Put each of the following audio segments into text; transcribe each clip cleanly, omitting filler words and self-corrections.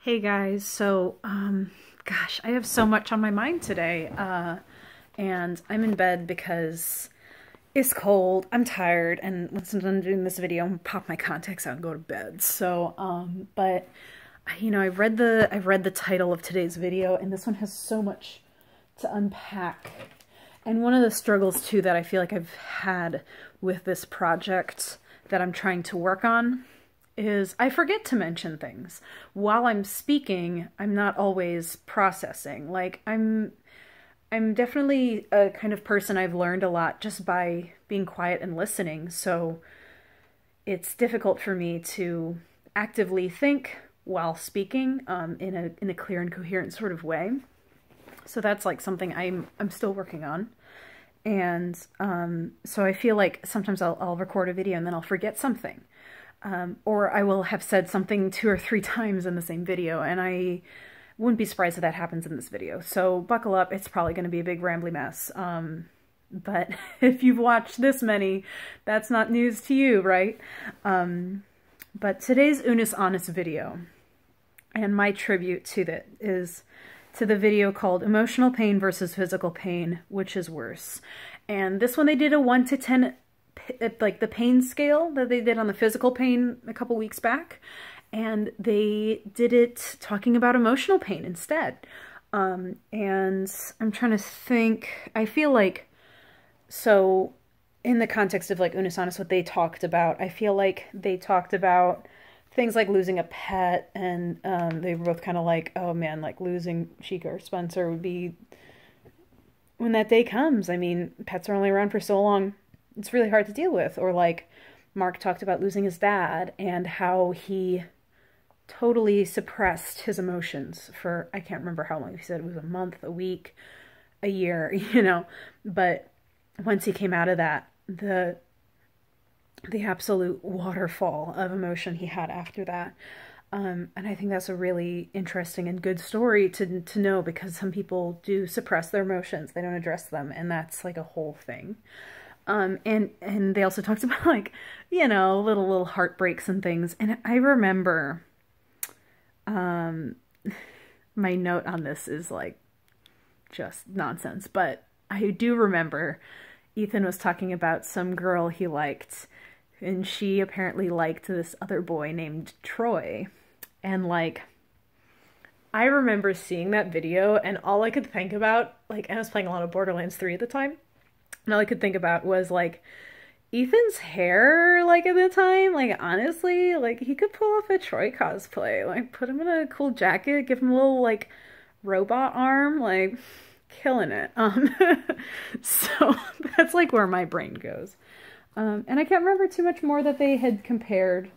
Hey guys, so, gosh, I have so much on my mind today, and I'm in bed because it's cold, I'm tired, and once I'm done doing this video, I'm gonna pop my contacts out and go to bed. So, but, you know, I've read the title of today's video, and this one has so much to unpack. And one of the struggles, too, that I feel like I've had with this project that I'm trying to work on is I forget to mention things. While I'm speaking, I'm not always processing. Like, I'm definitely a kind of person I've learned a lot just by being quiet and listening, so it's difficult for me to actively think while speaking in a clear and coherent sort of way. So that's like something I'm still working on. And so I feel like sometimes I'll record a video and then I'll forget something. Or I will have said something 2 or 3 times in the same video, and I wouldn't be surprised if that happens in this video. So buckle up, it's probably going to be a big rambly mess. But if you've watched this many, that's not news to you, right? But today's Unis Honest video, and my tribute to that is to the video called Emotional Pain versus Physical Pain, which is worse. And this one they did a 1 to 10 like the pain scale that they did on the physical pain a couple weeks back, and they did it talking about emotional pain instead. And I'm trying to think, I feel like, so in the context of like Unis Honest, what they talked about, I feel like they talked about things like losing a pet, and they were both kind of like, oh man, like losing Chica or Spencer would be, when that day comes, I mean, pets are only around for so long, it's really hard to deal with. Or like Mark talked about losing his dad and how he totally suppressed his emotions for, I can't remember how long, he said it was a month, a week, a year, you know, but once he came out of that, the absolute waterfall of emotion he had after that. And I think that's a really interesting and good story to know, because some people do suppress their emotions, they don't address them, and that's like a whole thing. And they also talked about, like, you know, little heartbreaks and things. And I remember, my note on this is like just nonsense, but I do remember Ethan was talking about some girl he liked, and she apparently liked this other boy named Troy. And like, I remember seeing that video, and all I could think about, like, I was playing a lot of Borderlands 3 at the time, and all I could think about was, like, Ethan's hair, like, at the time, like, honestly, like, he could pull off a Troy cosplay, like, put him in a cool jacket, give him a little, like, robot arm, like, killing it. So that's, like, where my brain goes. And I can't remember too much more that they had compared,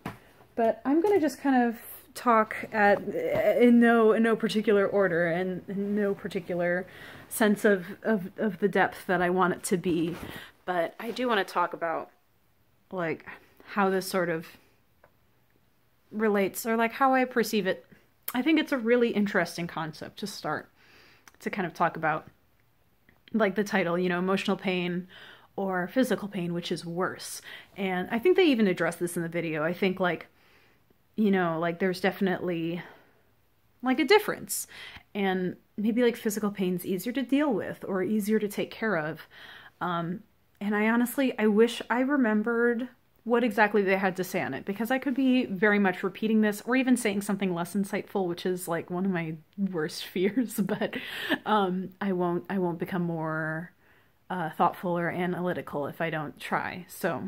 but I'm gonna just kind of talk in no particular order and in no particular sense of the depth that I want it to be. But I do want to talk about like how this sort of relates, or like how I perceive it. I think it's a really interesting concept to start to kind of talk about, like the title, you know, emotional pain or physical pain, which is worse. And I think they even address this in the video. I think, like, you know, like there's definitely like a difference, and maybe like physical pain's easier to deal with or easier to take care of. And I honestly, I wish I remembered what exactly they had to say on it, because I could be very much repeating this or even saying something less insightful, which is like one of my worst fears, but I won't become more thoughtful or analytical if I don't try. So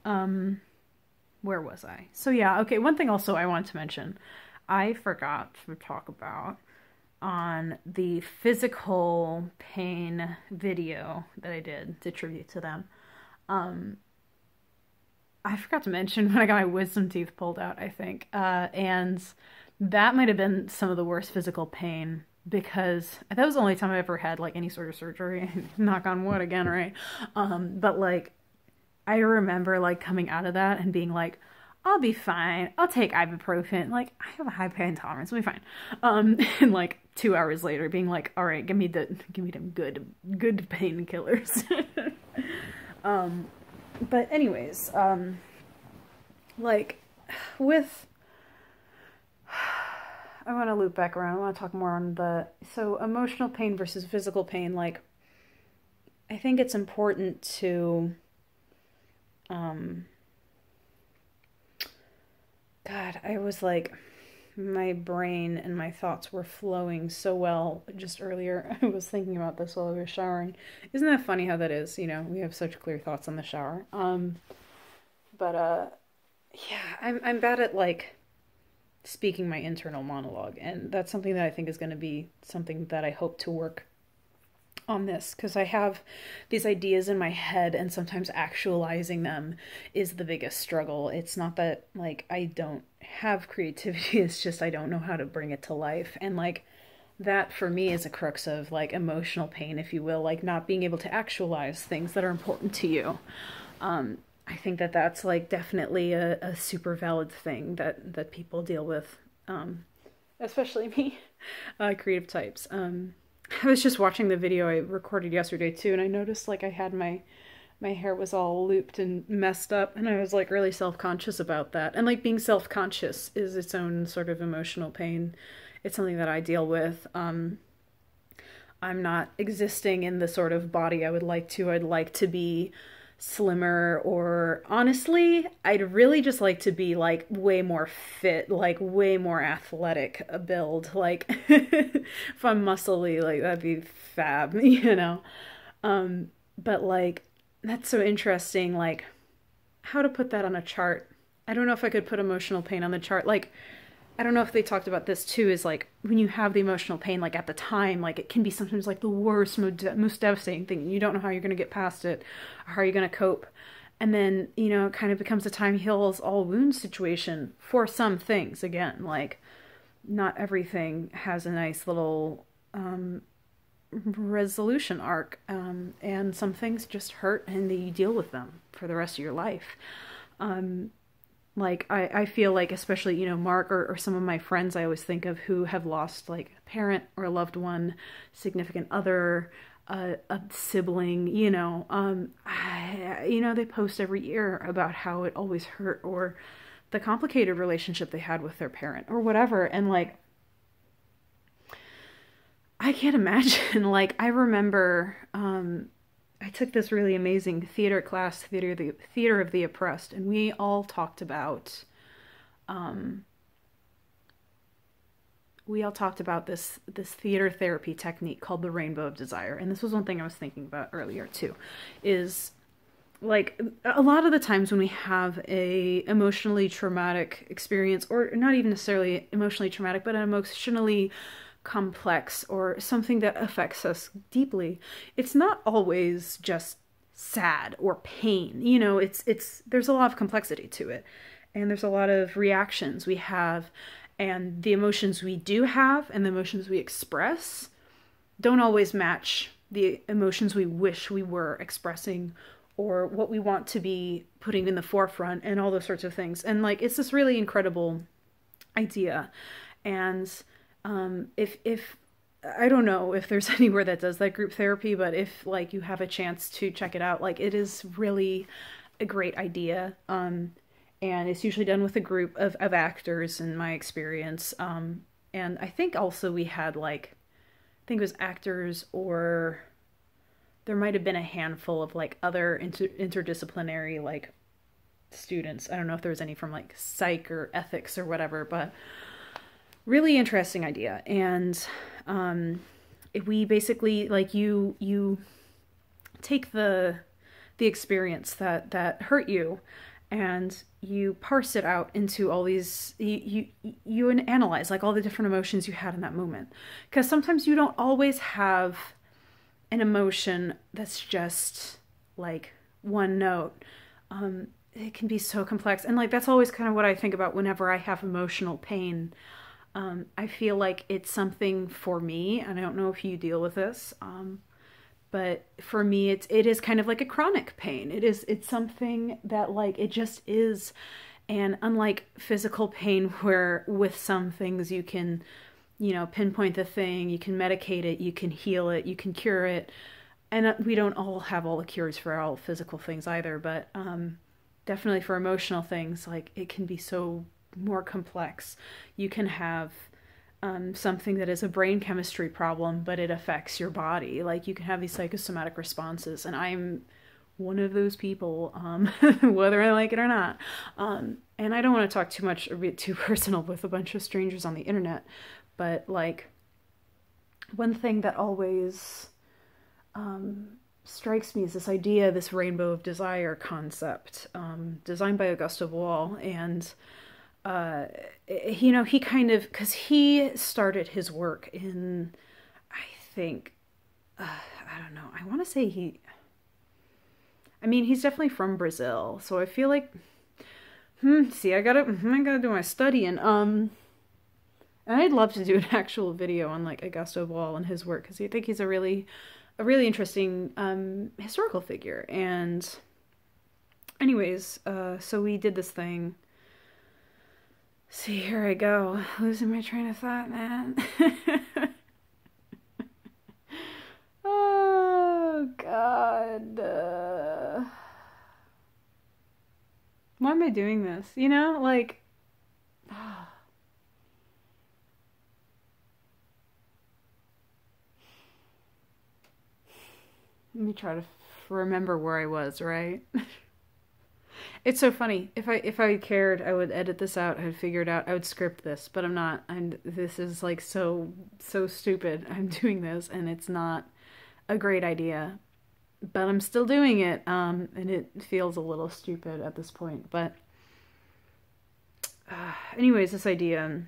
where was I? So yeah, okay, one thing also I wanted to mention, I forgot to talk about on the physical pain video that I did to tribute to them. I forgot to mention when I got my wisdom teeth pulled out, I think. And that might have been some of the worst physical pain, because that was the only time I ever had like any sort of surgery. Knock on wood again, right? But like, I remember like coming out of that and being like, I'll be fine. I'll take ibuprofen. Like, I have a high pain tolerance. I'll be fine. And like 2 hours later being like, all right, give me them good painkillers. But anyways, like with, I want to loop back around. I want to talk more on so emotional pain versus physical pain. Like, I think it's important to, God, I was like, my brain and my thoughts were flowing so well just earlier. I was thinking about this while I was showering. Isn't that funny how that is? You know, we have such clear thoughts in the shower. Yeah, I'm bad at like speaking my internal monologue, and that's something that I think is going to be something that I hope to work on this, because I have these ideas in my head and sometimes actualizing them is the biggest struggle. It's not that like I don't have creativity, it's just I don't know how to bring it to life. And like that for me is a crux of like emotional pain, if you will, like not being able to actualize things that are important to you. I think that that's like definitely a super valid thing that people deal with, especially me, creative types. I was just watching the video I recorded yesterday too, and I noticed like I had my hair was all looped and messed up, and I was like really self-conscious about that. And like being self-conscious is its own sort of emotional pain. It's something that I deal with. I'm not existing in the sort of body I would like to. I'd like to be slimmer, or honestly, I'd really just like to be like way more fit, like way more athletic build. Like if I'm muscly, like that'd be fab, you know? But like, that's so interesting, like how to put that on a chart. I don't know if I could put emotional pain on the chart. Like, I don't know if they talked about this too, is like when you have the emotional pain, like at the time, like it can be sometimes like the worst, most devastating thing. You don't know how you're going to get past it, or how you're going to cope. And then, you know, it kind of becomes a time heals all wounds situation for some things. Again, like not everything has a nice little resolution arc. And some things just hurt and you deal with them for the rest of your life. Like, I feel like, especially, you know, Mark or some of my friends I always think of who have lost, like, a parent or a loved one, significant other, a sibling, you know, they post every year about how it always hurt, or the complicated relationship they had with their parent, or whatever, and, like, I can't imagine, like, I remember, I took this really amazing theater class, Theater of the Oppressed, and we all talked about, this theater therapy technique called the Rainbow of Desire. And this was one thing I was thinking about earlier too, is like a lot of the times when we have a emotionally traumatic experience, or not even necessarily emotionally traumatic, but an emotionally complex or something that affects us deeply, it's not always just sad or pain. You know, there's a lot of complexity to it, and there's a lot of reactions we have, and the emotions we do have and the emotions we express don't always match the emotions we wish we were expressing, or what we want to be putting in the forefront, and all those sorts of things. And like, it's this really incredible idea. And if I don't know if there's anywhere that does that group therapy, but if like you have a chance to check it out, like it is really a great idea. And it's usually done with a group of actors in my experience. And I think also we had like, I think it was actors, or there might have been a handful of like other interdisciplinary like students. I don't know if there was any from like psych or ethics or whatever, but really interesting idea. And we basically, like, you take the experience that hurt you, and you parse it out into all these, you analyze like all the different emotions you had in that moment, because sometimes you don't always have an emotion that's just like one note. It can be so complex, and like that's always kind of what I think about whenever I have emotional pain. I feel like it's something for me, and I don't know if you deal with this, but for me, it is kind of like a chronic pain. It's something that like, it just is. And unlike physical pain, where with some things you can, you know, pinpoint the thing, you can medicate it, you can heal it, you can cure it. And we don't all have all the cures for all physical things either, but definitely for emotional things, like it can be so more complex. You can have something that is a brain chemistry problem, but it affects your body. Like, you can have these psychosomatic responses, and I'm one of those people, whether I like it or not. And I don't want to talk too much or get too personal with a bunch of strangers on the internet, but like, one thing that always strikes me is this idea, this rainbow of desire concept, designed by Augusto Boal. And you know, he kind of, because he started his work in, I think, I don't know, I want to say I mean, he's definitely from Brazil, so I feel like, see, I gotta do my studying, and I'd love to do an actual video on, like, Augusto Boal and his work, because I think he's a really interesting, historical figure. And anyways, so we did this thing. See, here I go, losing my train of thought, man. Oh, God. Why am I doing this? You know, like, let me try to remember where I was, right? It's so funny. If I cared, I would edit this out. I would figure it out. I would script this, but I'm not. This is like so stupid. I'm doing this, and it's not a great idea, but I'm still doing it. And it feels a little stupid at this point. But anyways, this idea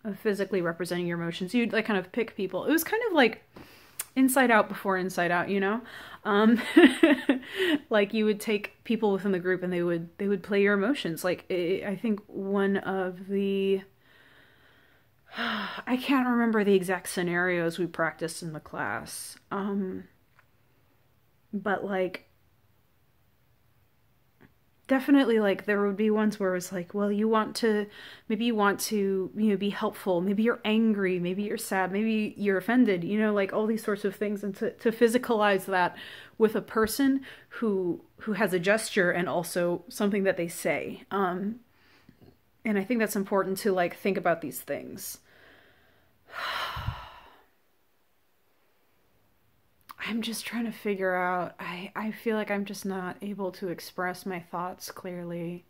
of physically representing your emotions, you'd like kind of pick people. It was kind of like Inside Out before Inside Out, you know? Like, you would take people within the group and they would play your emotions. Like, I think one of the, I can't remember the exact scenarios we practiced in the class. But like, definitely, like, there would be ones where it was like, well, maybe you want to, you know, be helpful. Maybe you're angry. Maybe you're sad. Maybe you're offended, you know, like all these sorts of things. And to physicalize that with a person who has a gesture and also something that they say. And I think that's important to, like, think about these things. I'm just trying to figure out, I feel like I'm just not able to express my thoughts clearly.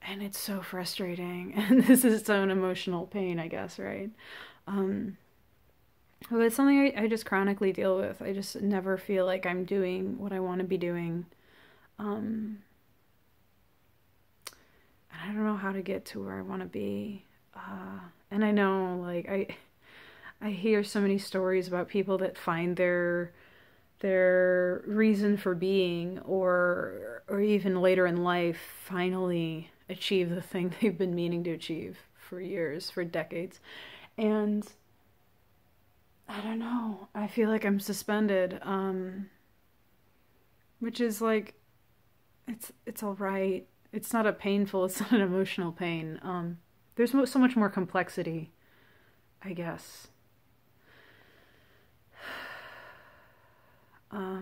And it's so frustrating. And this is its own emotional pain, I guess, right? Well, it's something I just chronically deal with. I just never feel like I'm doing what I want to be doing. And I don't know how to get to where I want to be. And I know, like, I hear so many stories about people that find their reason for being, or even later in life finally achieve the thing they've been meaning to achieve for years, for decades. And I don't know, I feel like I'm suspended, which is like, it's all right. It's not it's not an emotional pain. There's so much more complexity, I guess. I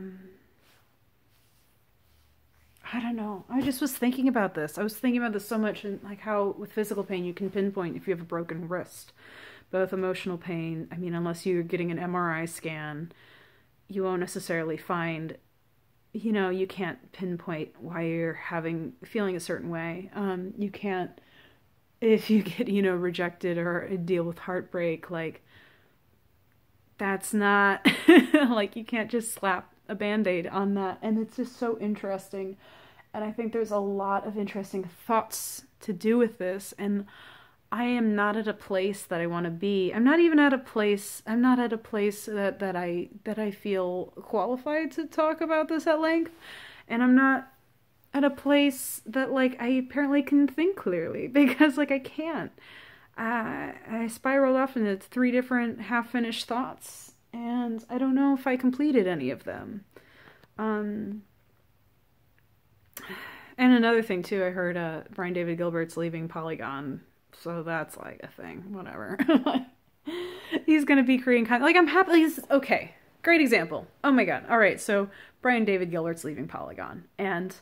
don't know. I just was thinking about this. I was thinking about this so much, and like how with physical pain you can pinpoint if you have a broken wrist. But with emotional pain, I mean, unless you're getting an MRI scan, you won't necessarily find, you know, you can't pinpoint why you're feeling a certain way. You can't, if you get, you know, rejected or deal with heartbreak, like, that's not, like, you can't just slap a Band-Aid on that. And it's just so interesting. And I think there's a lot of interesting thoughts to do with this. And I am not at a place that I want to be. I'm not at a place that I feel qualified to talk about this at length. And I'm not at a place that, like, I apparently can think clearly, because, like, I can't. I spiraled off into 3 different half-finished thoughts, and I don't know if I completed any of them. And another thing, too, I heard Brian David Gilbert's leaving Polygon, so that's, like, a thing, whatever. He's gonna be creating content. Like, I'm happy. Okay, great example. Oh my god. All right, so Brian David Gilbert's leaving Polygon, and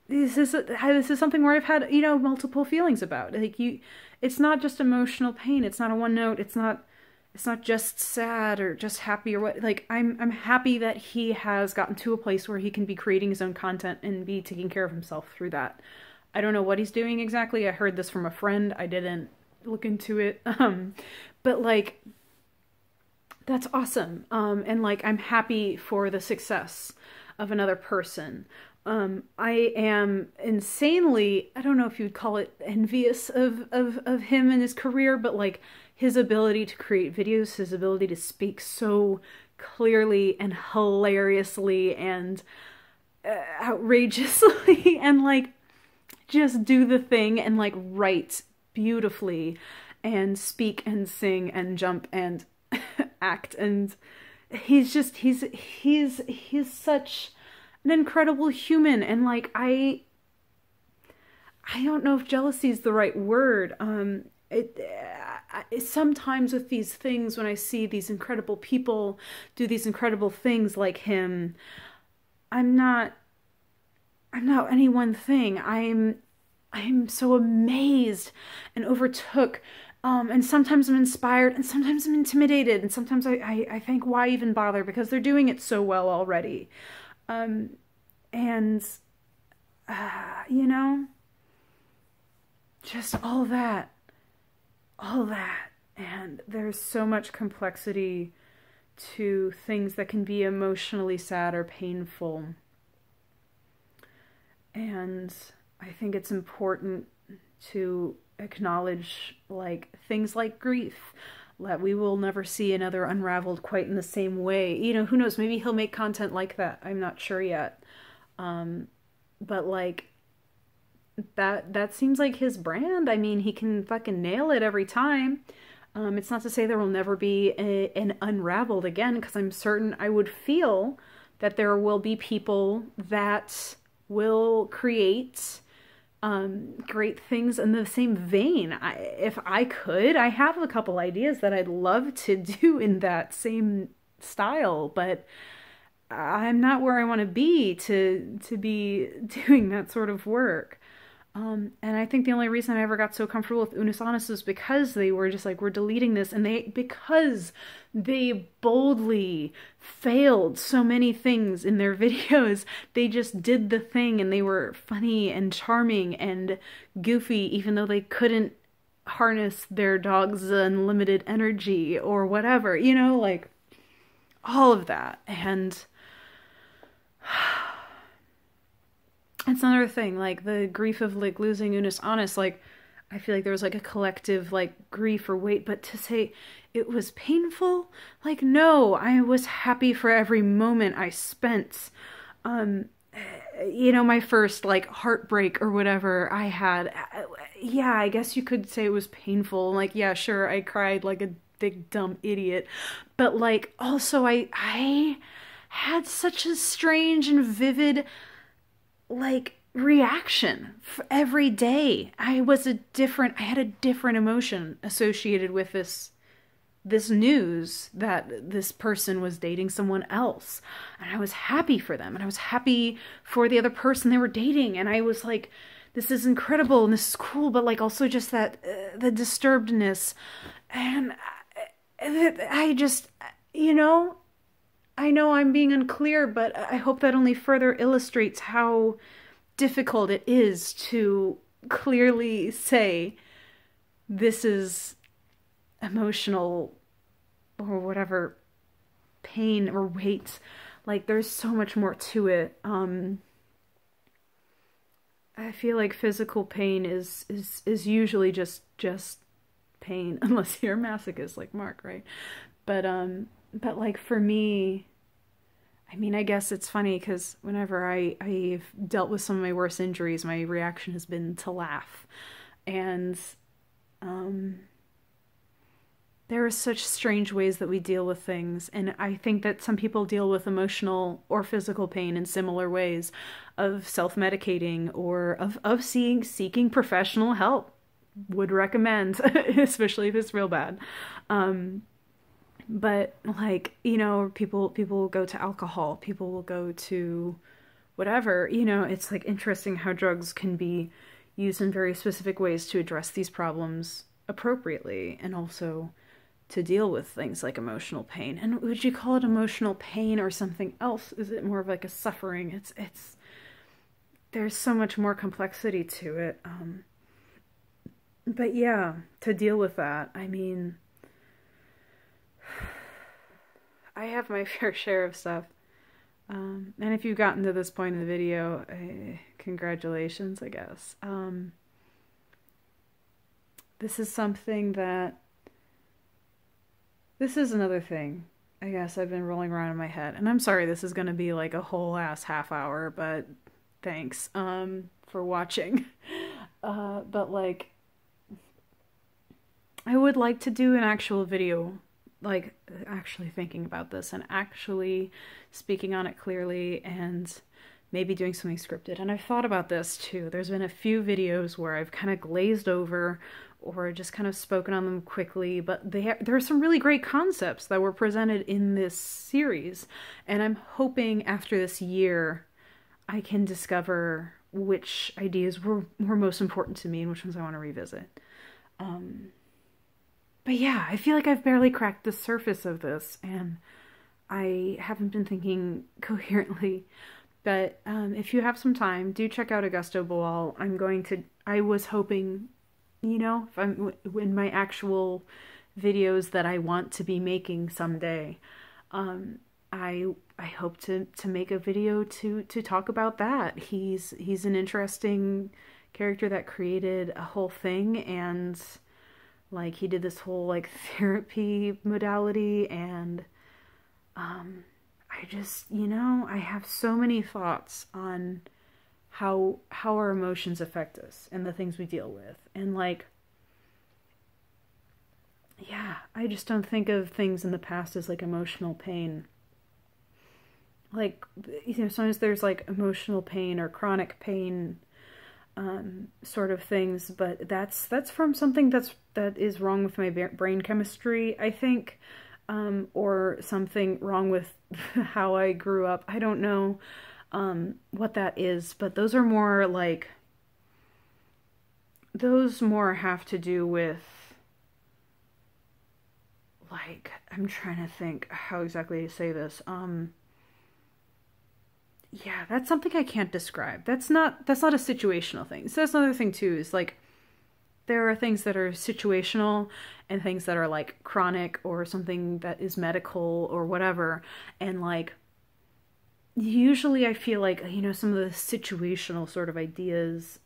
this is something where I've had, multiple feelings about. Like, it's not just emotional pain. It's not a one note. It's not just sad or just happy or what. Like, I'm happy that he has gotten to a place where he can be creating his own content and be taking care of himself through that. I don't know what he's doing exactly. I heard this from a friend. I didn't look into it. But like, that's awesome. And like, I'm happy for the success of another person. I am insanely, I don't know if you'd call it envious of him and his career, but like his ability to create videos, his ability to speak so clearly and hilariously and outrageously and like just do the thing and like write beautifully and speak and sing and jump and act. And he's such an incredible human. And like, I don't know if jealousy is the right word. Sometimes with these things, when I see these incredible people do these incredible things like him, I'm not any one thing. I'm so amazed and overtook. And sometimes I'm inspired and sometimes I'm intimidated. And sometimes I think, why even bother? Because they're doing it so well already. Just all that. And there's so much complexity to things that can be emotionally sad or painful. And I think it's important to acknowledge like things like grief, that we will never see another Unraveled quite in the same way. Who knows, maybe he'll make content like that. I'm not sure yet. But like, that seems like his brand. I mean, he can fucking nail it every time. It's not to say there will never be an Unraveled again, because I'm certain, I would feel that there will be people that will create great things in the same vein. If I could, I have a couple ideas that I'd love to do in that same style, but I'm not where I want to be doing that sort of work. And I think the only reason I ever got so comfortable with Unus Annus is because they were just like, we're deleting this, and because they boldly failed so many things in their videos. They just did the thing, and they were funny and charming and goofy, even though they couldn't harness their dog's unlimited energy or whatever, like all of that. And it's another thing, like the grief of like losing Unus Annus. Like, I feel like there was like a collective like grief or weight, but to say it was painful, like, no, I was happy for every moment I spent. My first like heartbreak or whatever I had, yeah, I guess you could say it was painful. Like, yeah, sure, I cried like a big dumb idiot, but like also I had such a strange and vivid like reaction for every day. I had a different emotion associated with this news that this person was dating someone else. And I was happy for them, and I was happy for the other person they were dating, and I was like, this is incredible and this is cool, but like also just that the disturbedness. And I just, I know I'm being unclear, but I hope that only further illustrates how difficult it is to clearly say this is emotional or whatever pain or weight. Like, there's so much more to it. I feel like physical pain is usually just pain, unless you're a masochist like Mark, right? But like for me, I mean, I guess it's funny because whenever I've dealt with some of my worst injuries, my reaction has been to laugh. And there are such strange ways that we deal with things. And I think that some people deal with emotional or physical pain in similar ways, of self-medicating or of seeking professional help. Would recommend, especially if it's real bad. But like, people will go to alcohol, people will go to whatever, you know, it's like interesting how drugs can be used in very specific ways to address these problems appropriately and also to deal with things like emotional pain. And would you call it emotional pain or something else? Is it more of like a suffering? It's there's so much more complexity to it. But yeah, to deal with that, I mean, I have my fair share of stuff. And if you've gotten to this point in the video, congratulations, I guess. This is something that, this is another thing, I guess, I've been rolling around in my head. And I'm sorry this is going to be like a whole ass half hour, but thanks for watching. But like, I would like to do an actual video, like actually thinking about this and actually speaking on it clearly and maybe doing something scripted. And I've thought about this too. There's been a few videos where I've kind of glazed over or just kind of spoken on them quickly, but there are some really great concepts that were presented in this series. And I'm hoping after this year, I can discover which ideas were most important to me and which ones I want to revisit. But yeah, I feel like I've barely cracked the surface of this, and I haven't been thinking coherently. But if you have some time, do check out Augusto Boal. I was hoping, you know, if I'm in my actual videos that I want to be making someday, I hope to make a video to talk about that. He's an interesting character that created a whole thing, and like he did this whole like therapy modality, and I just, you know, I have so many thoughts on how our emotions affect us and the things we deal with. And like, yeah, I just don't think of things in the past as like emotional pain. Like, you know, sometimes there's like emotional pain or chronic pain sort of things, but that's from something that is wrong with my brain chemistry, I think, or something wrong with how I grew up. I don't know what that is, but those are more like, those more have to do with, like, I'm trying to think how exactly to say this. Yeah, that's something I can't describe. That's not a situational thing. So that's another thing too, is like, there are things that are situational and things that are like chronic or something that is medical or whatever. And like, usually I feel like, you know, some of the situational sort of ideas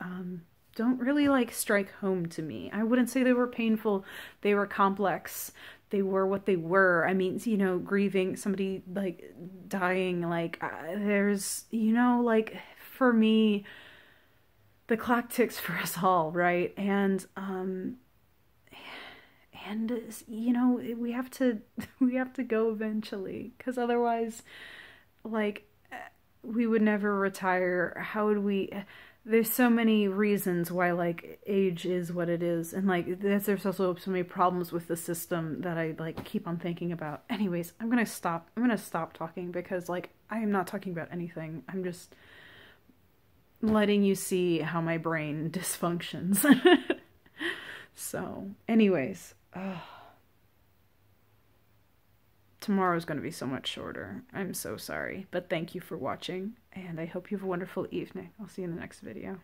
don't really like strike home to me. I wouldn't say they were painful. They were complex. They were what they were. I mean, you know, grieving, somebody like dying, like there's, you know, like for me, the clock ticks for us all, right? And you know, we have to go eventually, because otherwise, like, we would never retire. How would we? There's so many reasons why like age is what it is, and like there's also so many problems with the system that I like keep on thinking about. Anyways, I'm gonna stop talking, because like I am not talking about anything. I'm just letting you see how my brain dysfunctions. So anyways, tomorrow's going to be so much shorter. I'm so sorry, but thank you for watching, and I hope you have a wonderful evening. I'll see you in the next video.